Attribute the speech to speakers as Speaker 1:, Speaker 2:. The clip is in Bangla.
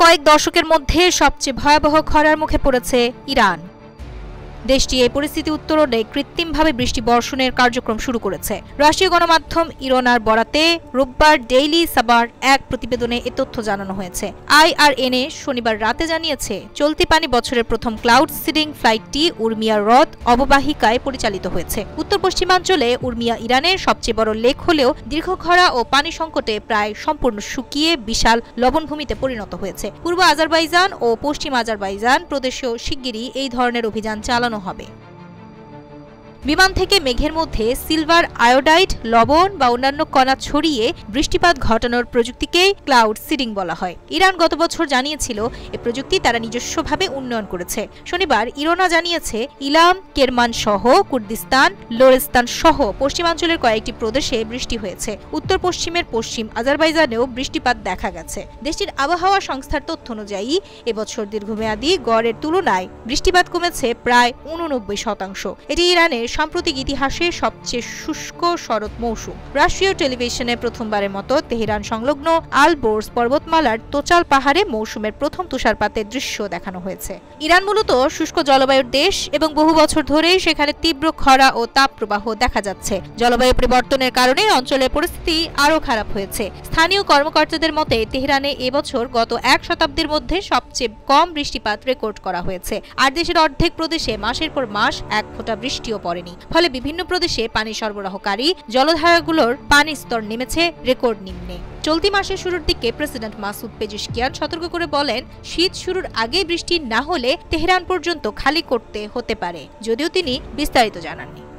Speaker 1: কয়েক দশকের মধ্যে সবচেয়ে ভয়াবহ খরার মুখে পড়েছে ইরান। দেশটি এই পরিস্থিতি উত্তরণে কৃত্রিমভাবে বৃষ্টি বর্ষণের কার্যক্রম শুরু করেছে। রাষ্ট্রীয় গণমাধ্যম ইরনার বরাতে রোববার ডেইলি সাবার এক প্রতিবেদনে এ তথ্য জানানো হয়েছে। IRNA শনিবার রাতে জানিয়েছে, চলতি পানি বছরের প্রথম ক্লাউড সিডিং ফ্লাইটটি উর্মিয়া হ্রদ অববাহিকায় পরিচালিত হয়েছে। উত্তর পশ্চিমাঞ্চলে উর্মিয়া ইরানের সবচেয়ে বড় লেক হলেও দীর্ঘ খরা ও পানি সংকটে প্রায় সম্পূর্ণ শুকিয়ে বিশাল লবণভূমিতে পরিণত হয়েছে। পূর্ব আজারবাইজান ও পশ্চিম আজারবাইজান প্রদেশেও শিগগিরই এই ধরনের অভিযান চালানো হবে। বিমান থেকে মেঘের মধ্যে সিলভার আয়োডাইড, লবণ বা অন্যান্য কণা ছড়িয়ে বৃষ্টিপাত ঘটানোর প্রযুক্তিকেই ক্লাউড সিডিং বলা হয়। ইরান গত বছর জানিয়েছিল এ প্রযুক্তি তারা নিজস্বভাবে উন্নয়ন করেছে। শনিবার ইরনা জানিয়েছে, ইলাম, কেরমান সহ কুর্দিস্তান, লোরেস্তান সহ পশ্চিমাঞ্চলের কয়েকটি প্রদেশে বৃষ্টি হয়েছে। উত্তর পশ্চিমের পশ্চিম আজারবাইজানেও বৃষ্টিপাত দেখা গেছে। দেশটির আবহাওয়া সংস্থার তথ্য অনুযায়ী এবছর দীর্ঘমেয়াদী গড়ের তুলনায় বৃষ্টিপাত কমেছে প্রায় 89%। এটি ইরানের সাম্প্রতিক ইতিহাসে সবচেয়ে শুষ্ক শরৎ মৌসুম। রাষ্ট্রীয় টেলিভিশনে প্রথমবারের মতো তেহরান সংলগ্ন আল-বোর্জ পর্বতমালার তোচাল পাহাড়ে মৌসুমের প্রথম তুষারপাতের দৃশ্য দেখানো হয়েছে। ইরান মূলত শুষ্ক জলবায়ুর দেশ এবং বহু বছর ধরেই সেখানে তীব্র খরা ও তাপপ্রবাহ দেখা যাচ্ছে। জলবায়ু পরিবর্তনের কারণে অঞ্চলের পরিস্থিতি আরও খারাপ হয়েছে। স্থানীয় কর্মকর্তাদের মতে, তেহরানে এবছর গত এক শতাব্দীর মধ্যে সবচেয়ে কম বৃষ্টিপাত রেকর্ড করা হয়েছে। আর দেশের অর্ধেক প্রদেশে মাসের পর মাস এক ফোঁটা বৃষ্টিও পড়েনি। ফলে বিভিন্ন প্রদেশে পানি সরবরাহকারী জলাধারগুলোর পানির স্তর নেমেছে রেকর্ড নিম্নে। চলতি মাসের শুরুর দিকে প্রেসিডেন্ট মাসুদ পেজিশকিয়ান সতর্ক করে বলেন, শীত শুরুর আগে বৃষ্টি না হলে তেহরান পর্যন্ত খালি করতে হতে পারে, যদিও তিনি বিস্তারিত জানাননি।